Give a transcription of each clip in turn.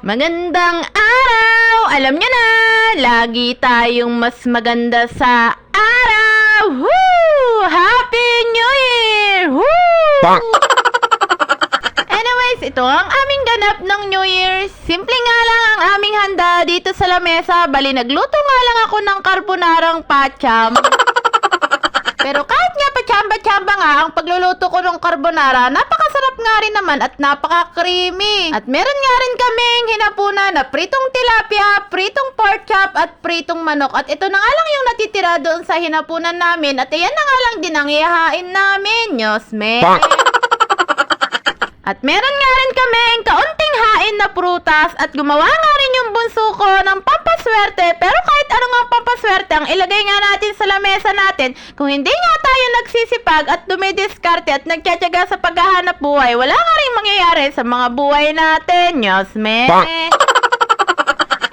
Magandang araw! Alam nyo na, lagi tayong mas maganda sa araw! Woo! Happy New Year! Woo! Anyways, ito ang aming ganap ng New Year. Simple nga lang ang aming handa dito sa lamesa. Bali, nagluto nga lang ako ng carbonarang patcham. Pero kahit nga pachamba-chamba nga ang pagluluto ko ng carbonara, napakasarap nga rin naman at napaka-creamy. At meron nga rin kaming hinapunan na pritong tilapia, pritong pork chop at pritong manok. At ito na nga lang yung natitira doon sa hinapunan namin. At ayan na nga lang din ang ihahain namin. Nyosme. At meron nga rin kaming kaunting hain na prutas at gumawa nga rin yung bunso ko ng pampaswerte. Pero kahit ano nga pampaswerte, ang ilagay nga natin sa lamesa natin, kung hindi nga tayo nagsisipag at dumidiskarte at nagtsatsaga sa paghahanap buhay, wala nga rin mangyayari sa mga buhay natin. Nyosme.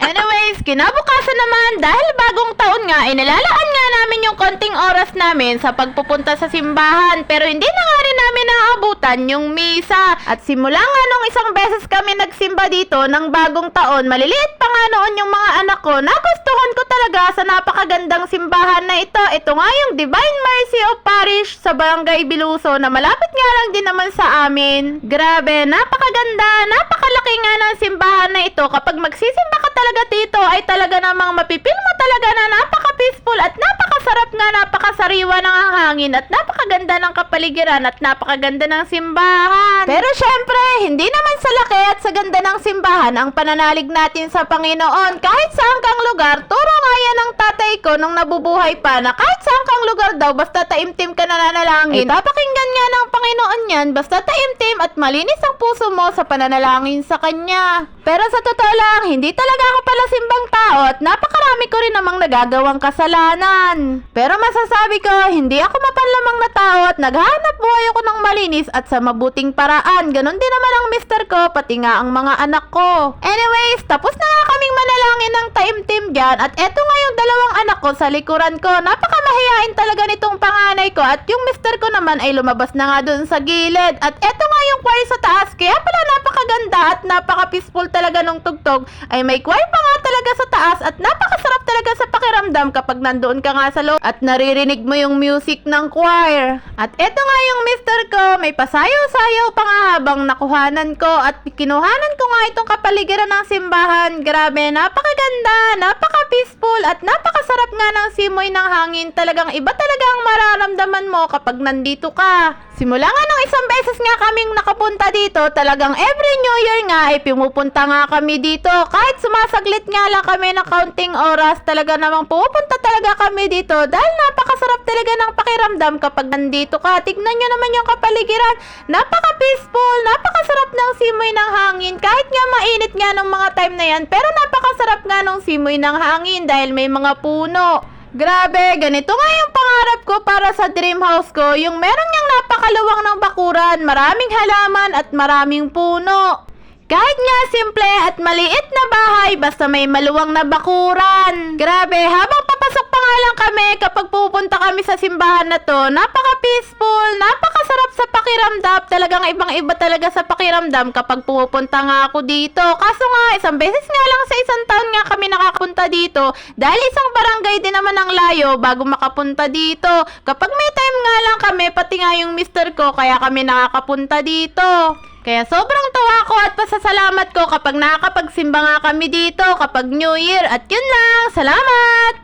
Anyways, kinabukasan naman, dahil bagong taon nga, inilalaan nga namin yung konting oras namin sa pagpupunta sa simbahan. Pero hindi na nga rin namin naabutan yung misa. At simula nga nung isang beses kami nagsimba dito ng bagong taon, maliliit pa nga noon yung mga anak ko, nagustuhan ko talaga sa napakagandang simbahan na ito. Ito nga yung Divine Mercy of Parish sa Barangay Biluso na malapit nga lang din naman sa amin. Grabe, napakaganda, napakalaki nga ng simbahan na ito. Kapag magsisimba ka talaga dito ay talaga namang mapipil mo talaga na napaka-peaceful at napakasarap nga, napakasariwa ng hangin at napakaganda ng kapaligiran at napakaganda ng simbahan. Pero syempre, hindi naman sa laki at sa ganda ng simbahan ang pananalig natin sa Panginoon. Kahit saan kang lugar, turo nga yan ng tatay ko nung nabubuhay pa na kahit saan kang lugar daw, basta taimtim ka nananalangin. Papakinggan nga ng Panginoon yan, basta taimtim at malinis ang puso mo sa pananalangin sa Kanya. Pero sa totoo lang, hindi talaga ako pala simbang tao at napakarami ko rin namang nagagawang kasalanan. Pero masasabi ko, hindi ako mapanlamang na tao at naghahanap buhay ako ng malinis at sa mabuting paraan. Ganon din naman ang mister ko, pati nga ang mga anak ko. Anyways, tapos na nga kaming manalangin ng taimtim dyan at eto nga yung dalawang anak ko sa likuran ko. Napakamahiyain talaga nitong panganay ko at yung mister ko naman ay lumabas na nga dun sa gilid. At eto nga yung choir sa taas, kaya pala napakaganda at napaka-peaceful talaga nung tugtog. Ay may choir pa nga talaga sa taas at napakasarap talaga sa pakiramdam kapag nandoon ka nga sa loob at naririnig mo yung music ng choir. At eto nga yung mister ko, may pasayaw-sayaw pa nga habang nakuhanan ko at kinuhanan ko nga itong kapaligiran ng simbahan. Grabe, napakaganda, napaka-peaceful at napakasarap nga ng simoy ng hangin. Talagang iba talaga ang mararamdaman mo kapag nandito ka. Simula nga nung isang beses nga kaming nakapunta dito, talagang every New Year nga ay pumupunta nga kami dito. Kahit sumasaglit nga lang kami ng kaunting oras, talaga namang pumupunta talaga kami dito dahil napakasarap talaga ng pakiramdam kapag nandito ka. Tignan nyo naman yung kapaligiran, napaka-peaceful, napakasarap ng simoy ng hangin. Kahit nga mainit nga nung mga time na yan, pero napakasarap nga nung simoy ng hangin dahil may mga puno. Grabe, ganito nga yung pangarap ko para sa dream house ko, yung meron niyang napakaluwang ng bakuran, maraming halaman at maraming puno. Kahit nga simple at maliit na bahay, basta may maluwang na bakuran. Grabe, habang papasok pa nga lang kami kapag pupunta kami sa simbahan na to, napaka-peaceful, napakasarap sa pakiramdam. Talagang ibang-iba talaga sa pakiramdam kapag pupunta nga ako dito. Kaso nga, isang beses nga lang sa isang taon nga kami nakapunta dito dahil isang barangay din naman ang layo bago makapunta dito. Kapag may time nga lang kami, pati nga yung mister ko, kaya kami nakakapunta dito. Kaya sobrang tawa ko at pasasalamat ko kapag nakakapagsimba nga kami dito kapag New Year. At yun lang, salamat!